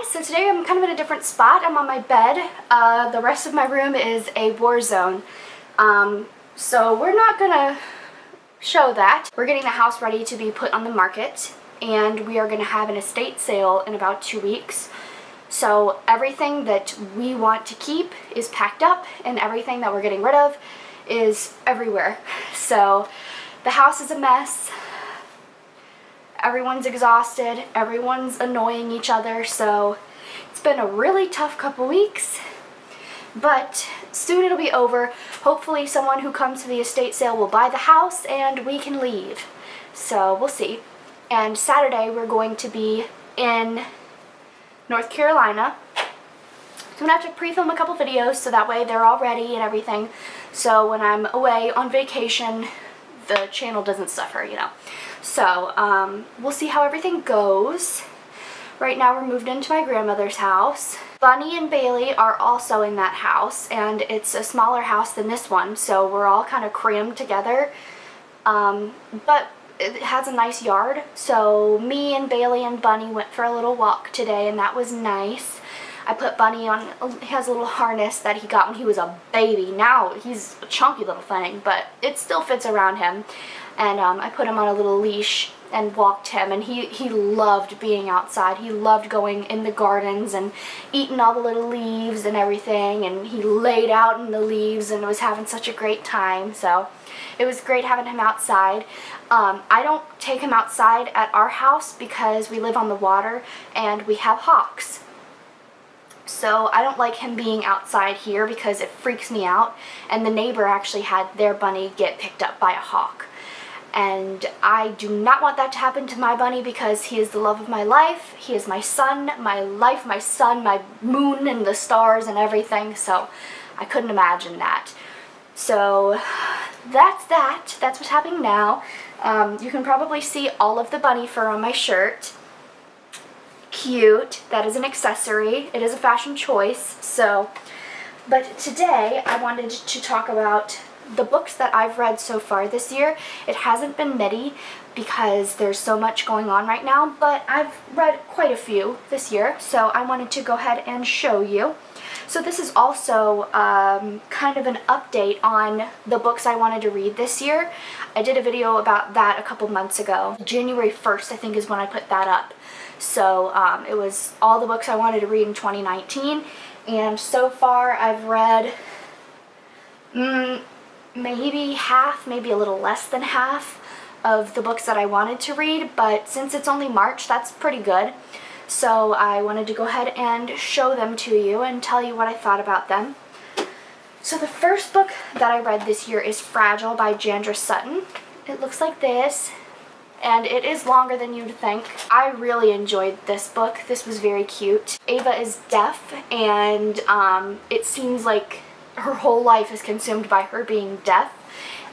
guys, so today I'm kind of in a different spot. I'm on my bed. The rest of my room is a war zone. So we're not gonna show that. We're getting the house ready to be put on the market, and we are gonna have an estate sale in about 2 weeks. So everything that we want to keep is packed up, and everything that we're getting rid of is everywhere. So the house is a mess. Everyone's exhausted, everyone's annoying each other, so it's been a really tough couple weeks, but soon it'll be over. Hopefully someone who comes to the estate sale will buy the house and we can leave. So we'll see. And Saturday we're going to be in North Carolina. So I'm gonna have to pre-film a couple videos so that way they're all ready and everything. So when I'm away on vacation, the channel doesn't suffer, you know. So we'll see how everything goes. Right now we're moved into my grandmother's house. Bunny and Bailey are also in that house, and it's a smaller house than this one, so we're all kind of crammed together. But it has a nice yard, so me and Bailey and Bunny went for a little walk today, and that was nice. I put Bunny on, he has a little harness that he got when he was a baby. Now he's a chunky little thing, but it still fits around him. And I put him on a little leash and walked him, and he loved being outside. He loved going in the gardens and eating all the little leaves and everything, and he laid out in the leaves and was having such a great time. So it was great having him outside. I don't take him outside at our house because we live on the water and we have hawks. So I don't like him being outside here because it freaks me out, and the neighbor actually had their bunny get picked up by a hawk. And I do not want that to happen to my bunny because he is the love of my life. He is my sun, my life, my sun, my moon and the stars and everything. So I couldn't imagine that. So that's that. That's what's happening now. You can probably see all of the bunny fur on my shirt. Cute. That is an accessory. It is a fashion choice. So, but today I wanted to talk about the books that I've read so far this year. It hasn't been many because there's so much going on right now, but I've read quite a few this year, so I wanted to go ahead and show you. So this is also kind of an update on the books I wanted to read this year. I did a video about that a couple months ago. January 1st, I think, is when I put that up. So it was all the books I wanted to read in 2019, and so far I've read maybe half, maybe a little less than half of the books that I wanted to read, but since it's only March, that's pretty good. So I wanted to go ahead and show them to you and tell you what I thought about them. So the first book that I read this year is Fragile by Jandra Sutton. It looks like this, and it is longer than you'd think. I really enjoyed this book. This was very cute. Ava is deaf, and it seems like her whole life is consumed by her being deaf,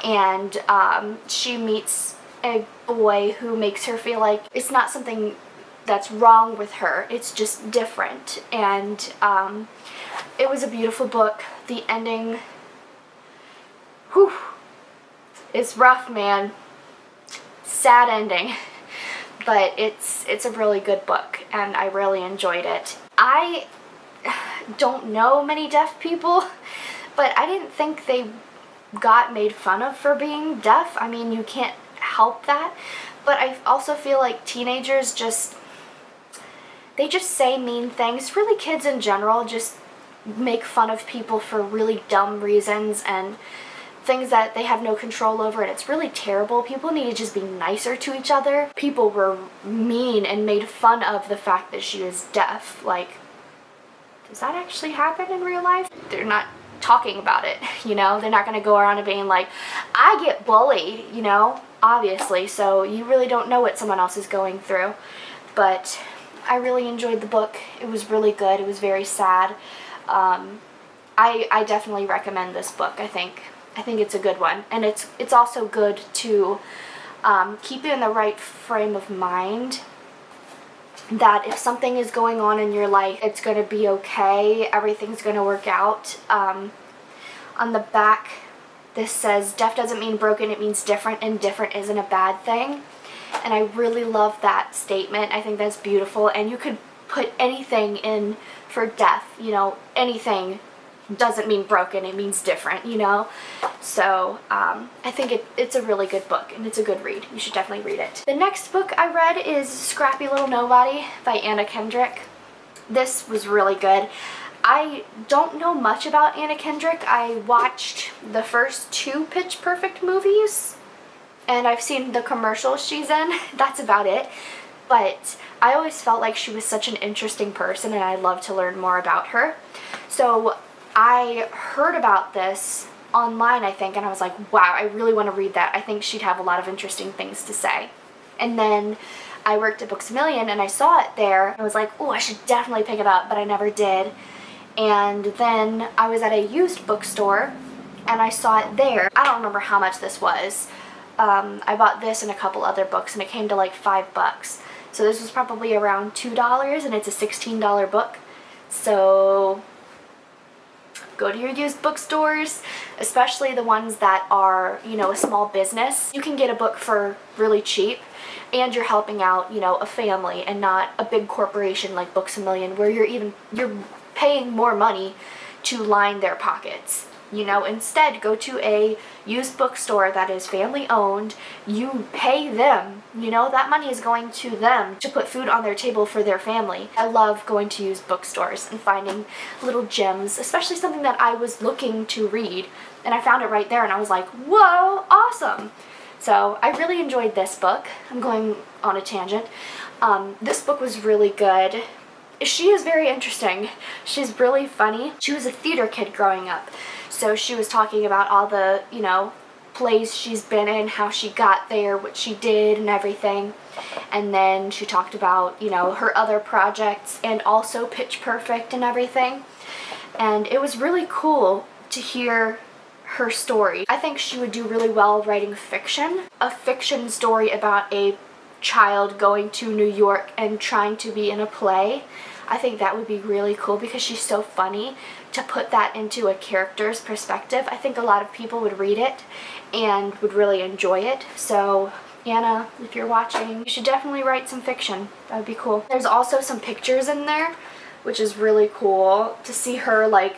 and she meets a boy who makes her feel like it's not something that's wrong with her, it's just different. And it was a beautiful book. The ending, whew, it's rough, man. Sad ending, but it's a really good book, and I really enjoyed it. I don't know many deaf people, but I didn't think they got made fun of for being deaf. I mean, you can't help that, but I also feel like teenagers they just say mean things. Really, kids in general just make fun of people for really dumb reasons and things that they have no control over, and it's really terrible. People need to just be nicer to each other. People were mean and made fun of the fact that she was deaf. Like, does that actually happen in real life? They're not talking about it, you know? They're not going to go around and being like, I get bullied, you know? Obviously, so you really don't know what someone else is going through. But I really enjoyed the book. It was really good. It was very sad. I definitely recommend this book. I think it's a good one, and it's also good to keep you in the right frame of mind, that if something is going on in your life, it's going to be okay, everything's going to work out. On the back, this says, deaf doesn't mean broken, it means different, and different isn't a bad thing. And I really love that statement. I think that's beautiful, and you could put anything in for deaf. You know, anything doesn't mean broken, it means different, you know? So I think it's a really good book, and it's a good read. You should definitely read it. The next book I read is Scrappy Little Nobody by Anna Kendrick. This was really good. I don't know much about Anna Kendrick. I watched the first 2 Pitch Perfect movies, and I've seen the commercials she's in. That's about it. But I always felt like she was such an interesting person, and I'd love to learn more about her. So I heard about this online, I think, and I was like, wow, I really want to read that. I think she'd have a lot of interesting things to say. And then I worked at Books A Million, and I saw it there. I was like, oh, I should definitely pick it up, but I never did. And then I was at a used bookstore, and I saw it there. I don't remember how much this was. I bought this and a couple other books, and it came to like $5. So this was probably around $2, and it's a $16 book. So go to your used bookstores, especially the ones that are, you know, a small business. You can get a book for really cheap, and you're helping out, you know, a family and not a big corporation like Books A Million, where you're paying more money to line their pockets. You know, instead go to a used bookstore that is family owned. You pay them, you know, that money is going to them to put food on their table for their family. I love going to used bookstores and finding little gems, especially something that I was looking to read, and I found it right there, and I was like, whoa, awesome. So I really enjoyed this book. I'm going on a tangent. This book was really good. She is very interesting. She's really funny. She was a theater kid growing up. So she was talking about all the, you know, plays she's been in, how she got there, what she did and everything. And then she talked about, you know, her other projects and also Pitch Perfect and everything. And it was really cool to hear her story. I think she would do really well writing fiction. A fiction story about a child going to New York and trying to be in a play. I think that would be really cool because she's so funny. To put that into a character's perspective, I think a lot of people would read it and would really enjoy it. So Anna, if you're watching, you should definitely write some fiction. That would be cool. There's also some pictures in there, which is really cool to see her like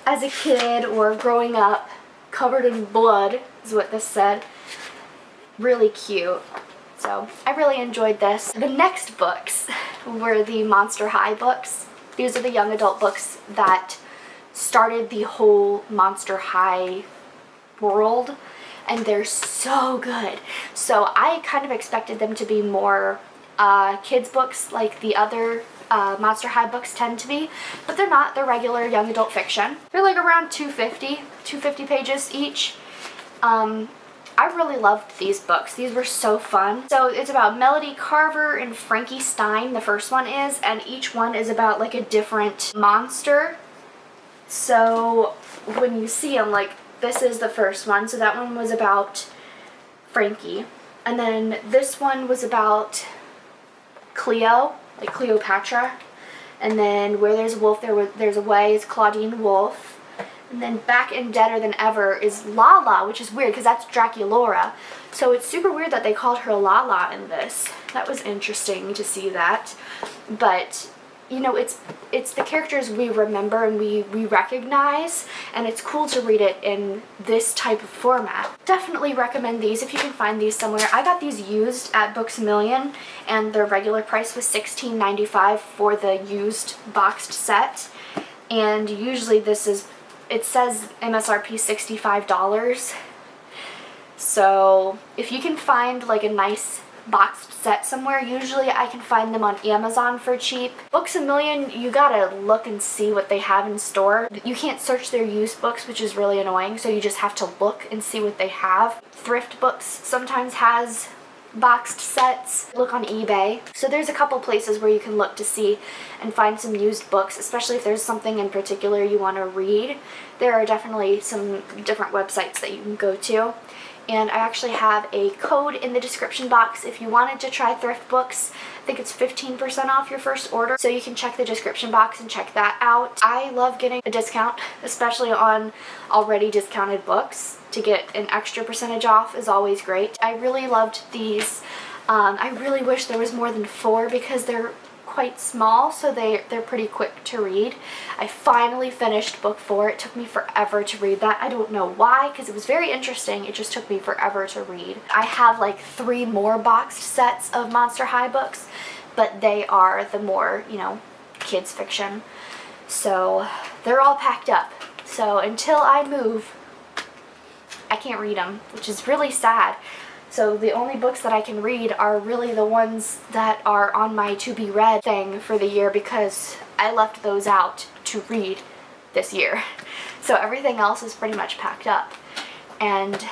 as a kid or growing up, covered in blood is what this said. Really cute. So I really enjoyed this. The next books were the Monster High books. These are the young adult books that started the whole Monster High world, and they're so good. So I kind of expected them to be more kids books like the other Monster High books tend to be, but they're not. They're regular young adult fiction. They're like around 250 pages each. I really loved these books. These were so fun. So it's about Melody Carver and Frankie Stein, the first one is, and each one is about like a different monster. So when you see them, like this is the first one. So that one was about Frankie. And then this one was about Cleo, like Cleopatra. And then Where There's a Wolf, There's a Way is Claudine Wolfe. And then Back and Deader Than Ever is Lala, which is weird because that's Draculaura. So it's super weird that they called her Lala in this. That was interesting to see that. But, you know, it's the characters we remember and we recognize, and it's cool to read it in this type of format. Definitely recommend these if you can find these somewhere. I got these used at Books A Million, and their regular price was $16.95 for the used boxed set. And usually this is, it says MSRP $65. So if you can find like a nice boxed set somewhere, usually I can find them on Amazon for cheap. Books A Million, you gotta look and see what they have in store. You can't search their used books, which is really annoying, so you just have to look and see what they have. Thrift Books sometimes has boxed sets. Look on eBay. So there's a couple places where you can look to see and find some used books, especially if there's something in particular you want to read. There are definitely some different websites that you can go to. And I actually have a code in the description box if you wanted to try Thrift Books. I think it's 15% off your first order, so you can check the description box and check that out. I love getting a discount, especially on already discounted books. To get an extra percentage off is always great. I really loved these. I really wish there was more than 4 because they're quite small, so they're pretty quick to read. I finally finished book 4. It took me forever to read that. I don't know why, because it was very interesting. It just took me forever to read. I have like 3 more boxed sets of Monster High books, but they are the more, you know, kids fiction. So they're all packed up. So until I move, I can't read them, which is really sad. So the only books that I can read are really the ones that are on my to be read thing for the year, because I left those out to read this year. So everything else is pretty much packed up, and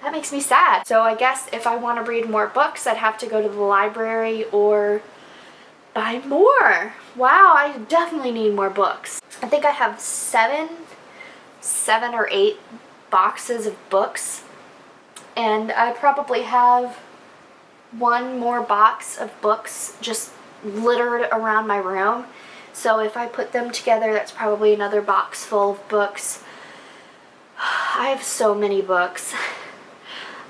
that makes me sad. So I guess if I want to read more books, I'd have to go to the library or buy more. Wow, I definitely need more books. I think I have seven or 8 boxes of books, and I probably have 1 more box of books just littered around my room. So if I put them together, that's probably another box full of books. I have so many books.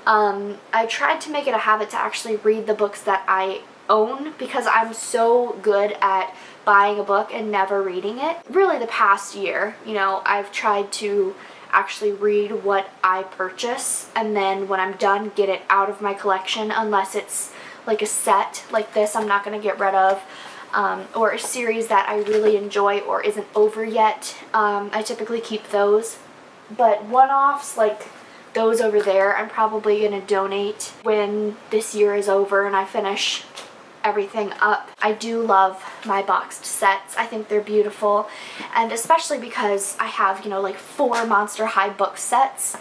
I tried to make it a habit to actually read the books that I own, because I'm so good at buying a book and never reading it. Really the past year, you know, I've tried to actually read what I purchase, and then when I'm done, get it out of my collection, unless it's like a set like this I'm not going to get rid of, or a series that I really enjoy or isn't over yet. I typically keep those, but one-offs like those over there, I'm probably going to donate when this year is over and I finish everything up. I do love my boxed sets. I think they're beautiful, and especially because I have, you know, like 4 Monster High book sets.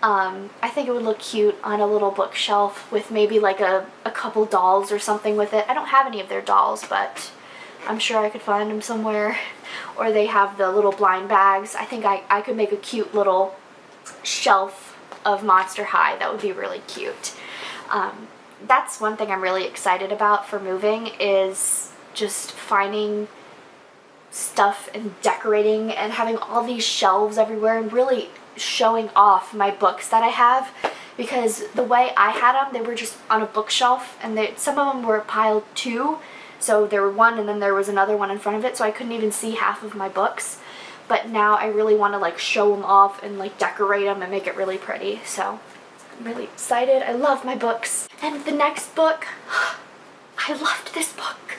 I think it would look cute on a little bookshelf with maybe like a couple dolls or something with it. I don't have any of their dolls, but I'm sure I could find them somewhere. Or they have the little blind bags. I think I could make a cute little shelf of Monster High. That would be really cute. That's one thing I'm really excited about for moving, is just finding stuff and decorating and having all these shelves everywhere and really showing off my books that I have, because the way I had them, they were just on a bookshelf, and some of them were piled 2, so there were 1 and then there was another one in front of it, so I couldn't even see half of my books. But now I really want to like show them off and like decorate them and make it really pretty. So I'm really excited. I love my books. And the next book, I loved this book.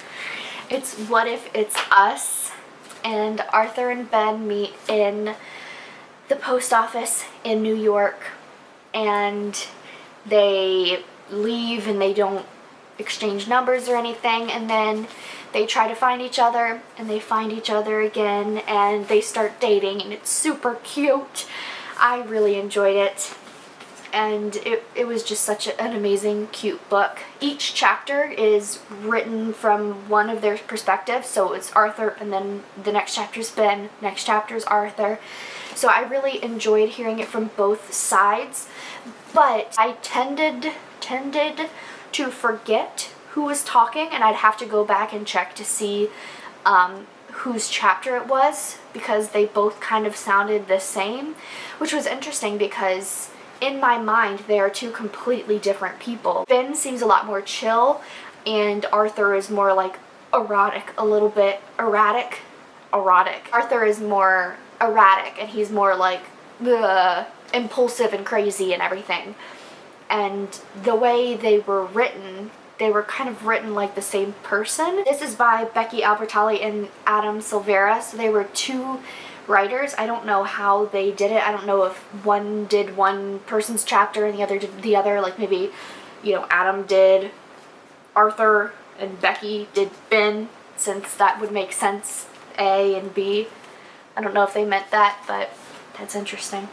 It's What If It's Us, and Arthur and Ben meet in the post office in New York, and they leave and they don't exchange numbers or anything, and then they try to find each other, and they find each other again, and they start dating, and it's super cute. I really enjoyed it, and it was just such an amazing, cute book. Each chapter is written from one of their perspectives, so it's Arthur, and then the next chapter's Ben, next chapter's Arthur. So I really enjoyed hearing it from both sides, but I tended to forget who was talking, and I'd have to go back and check to see whose chapter it was, because they both kind of sounded the same, which was interesting because in my mind they are 2 completely different people. Ben seems a lot more chill, and Arthur is more like erotic, a little bit erratic. Arthur is more erratic, and he's more like impulsive and crazy and everything. And the way they were written, they were kind of written like the same person. This is by Becky Albertalli and Adam Silvera, so they were 2 writers. I don't know how they did it. I don't know if one did one person's chapter and the other did the other, like maybe, you know, Adam did Arthur and Becky did Ben, since that would make sense, A and B. I don't know if they meant that, but that's interesting.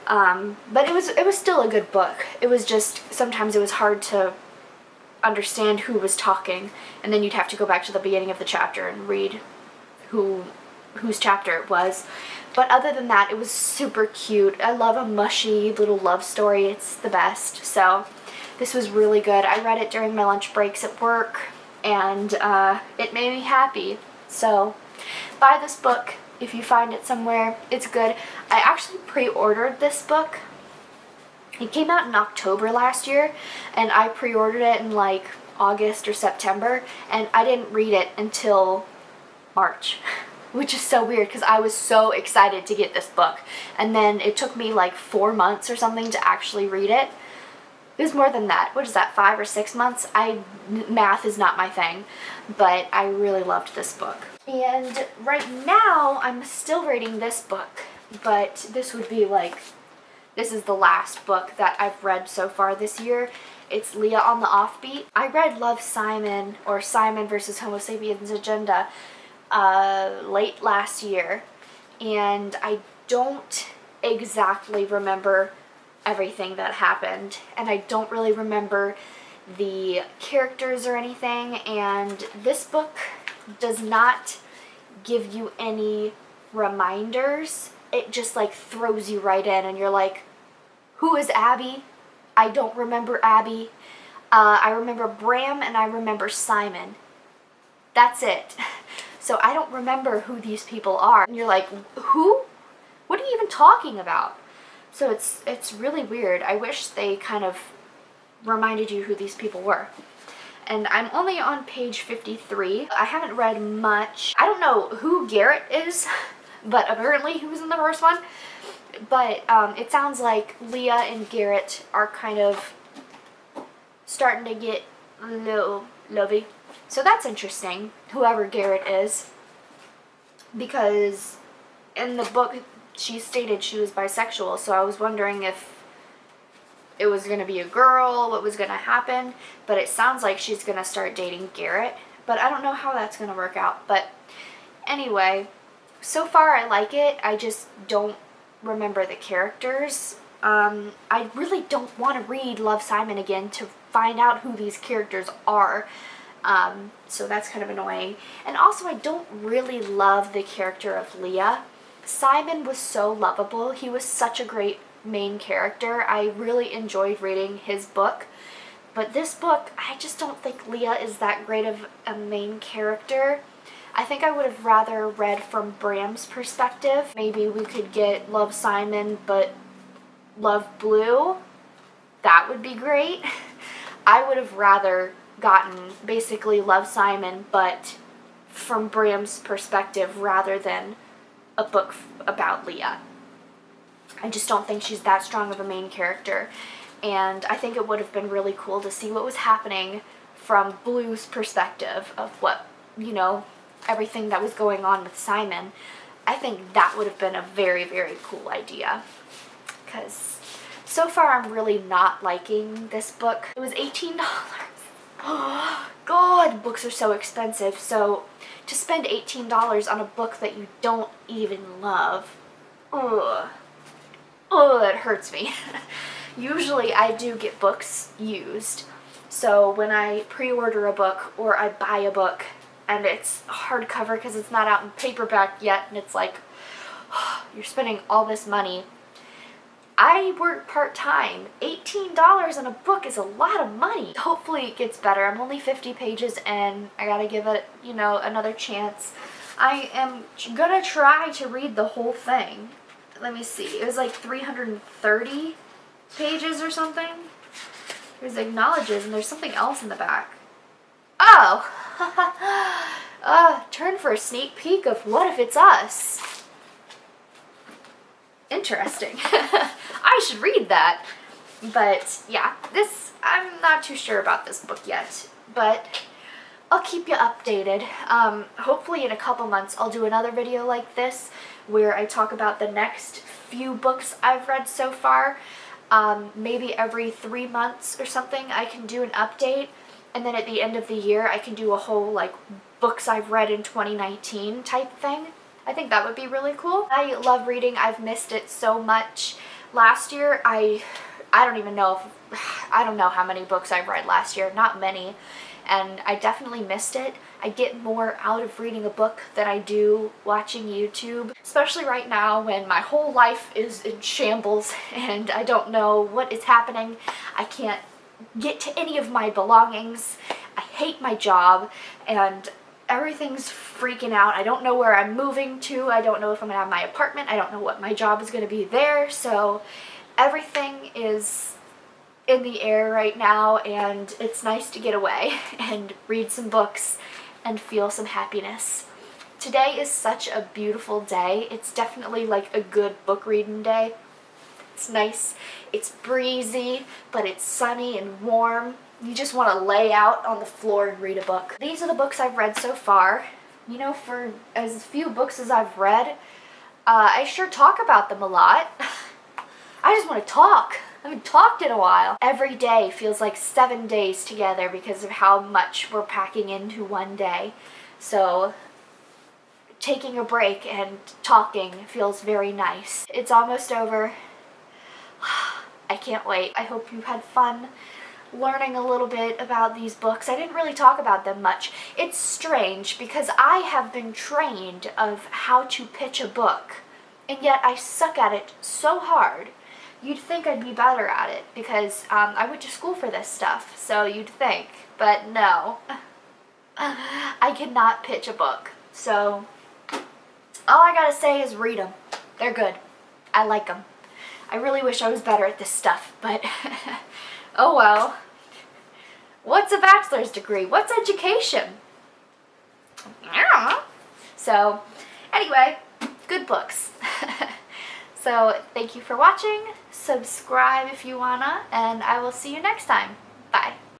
But it was still a good book. It was just, sometimes it was hard to understand who was talking, and then you'd have to go back to the beginning of the chapter and read whose chapter it was. But other than that, it was super cute. I love a mushy little love story. It's the best. So this was really good. I read it during my lunch breaks at work, and it made me happy. So buy this book if you find it somewhere. It's good. I actually pre-ordered this book. It came out in October last year, and I pre-ordered it in like August or September, and I didn't read it until March, which is so weird because I was so excited to get this book, and then it took me like 4 months or something to actually read it. It was more than that. What is that, 5 or 6 months? Math is not my thing, but I really loved this book. And right now, I'm still reading this book, but this would be like, this is the last book that I've read so far this year. It's Leah on the Offbeat. I read Love, Simon, or Simon versus Homo Sapiens Agenda late last year, and I don't exactly remember everything that happened, and I don't really remember the characters or anything, and this book does not give you any reminders. It just like throws you right in, and you're like, who is Abby? I don't remember Abby. I remember Bram and I remember Simon. That's it. So I don't remember who these people are. And you're like, who? What are you even talking about? So it's really weird. I wish they kind of reminded you who these people were. And I'm only on page 53. I haven't read much. I don't know who Garrett is, but apparently he was in the first one. But it sounds like Leah and Garrett are kind of starting to get a little lovey. So that's interesting, whoever Garrett is. Because in the book, she stated she was bisexual, so I was wondering if it was going to be a girl, what was going to happen. But it sounds like she's going to start dating Garrett. But I don't know how that's going to work out. But anyway, so far I like it. I just don't remember the characters. I really don't want to read Love, Simon again to find out who these characters are. So that's kind of annoying. And also I don't really love the character of Leah. Simon was so lovable. He was such a great main character. I really enjoyed reading his book. But this book, I just don't think Leah is that great of a main character. I think I would have rather read from Bram's perspective. Maybe we could get Love, Simon, but Love Blue. That would be great. I would have rather gotten basically Love, Simon, but from Bram's perspective rather than a book about Leah. I just don't think she's that strong of a main character. And I think it would have been really cool to see what was happening from Blue's perspective of what, you know, everything that was going on with Simon. I think that would have been a very, very cool idea. Because so far I'm really not liking this book. It was $18. Oh, God, books are so expensive. So to spend $18 on a book that you don't even love, ugh. Oh, that hurts me. Usually I do get books used. So when I pre-order a book or I buy a book and it's hardcover because it's not out in paperback yet, and it's like, oh, you're spending all this money. I work part-time. $18 on a book is a lot of money. Hopefully it gets better. I'm only 50 pages in. I gotta give it, you know, another chance. I am gonna try to read the whole thing. Let me see. It was like 330 pages or something. There's acknowledges and there's something else in the back. Oh! Turn for a sneak peek of What If It's Us. Interesting. I should read that. But yeah, I'm not too sure about this book yet. But I'll keep you updated. Hopefully in a couple months I'll do another video like this where I talk about the next few books I've read so far. Maybe every 3 months or something I can do an update, and then at the end of the year I can do a whole like books I've read in 2019 type thing. I think that would be really cool. I love reading. I've missed it so much. Last year I don't even know I don't know how many books I read last year. Not many. And I definitely missed it. I get more out of reading a book than I do watching YouTube, especially right now when my whole life is in shambles and I don't know what is happening. I can't get to any of my belongings. I hate my job and everything's freaking out. I don't know where I'm moving to. I don't know if I'm gonna have my apartment. I don't know what my job is gonna be there. So everything is in the air right now, and it's nice to get away and read some books and feel some happiness. Today is such a beautiful day. It's definitely like a good book reading day. It's nice, it's breezy, but it's sunny and warm. You just want to lay out on the floor and read a book. These are the books I've read so far. You know, for as few books as I've read, I sure talk about them a lot. I just want to talk. I haven't talked in a while. Every day feels like 7 days together because of how much we're packing into one day. So taking a break and talking feels very nice. It's almost over. I can't wait. I hope you had fun learning a little bit about these books. I didn't really talk about them much. It's strange because I have been trained of how to pitch a book, and yet I suck at it so hard. You'd think I'd be better at it because I went to school for this stuff, so you'd think, but no. I cannot pitch a book, so all I gotta say is read them. They're good. I like them. I really wish I was better at this stuff, but oh well. What's a bachelor's degree? What's education? Yeah. So, anyway, good books. So, thank you for watching. Subscribe if you wanna, and I will see you next time. Bye.